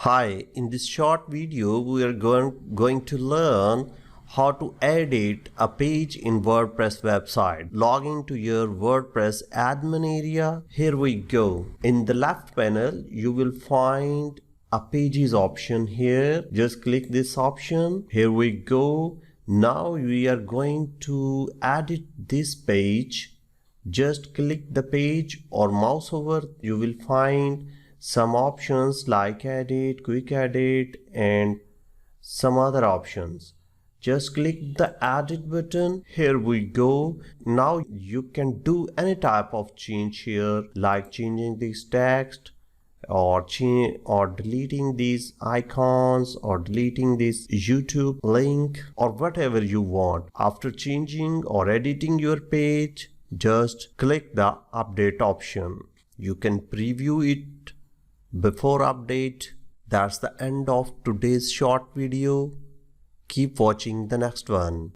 Hi, in this short video we are going to learn how to edit a page in WordPress website. Log into your WordPress admin area. Here we go. In the left panel you will find a pages option here. Just click this option. Here we go. Now we are going to edit this page. Just click the page or mouse over. You will find some options like edit, quick edit and some other options. Just click the edit button. Here we go. Now you can do any type of change here, like changing this text or deleting these icons or deleting this YouTube link or whatever you want. After changing or editing your page, just click the update option. You can preview it before update. That's the end of today's short video. Keep watching the next one.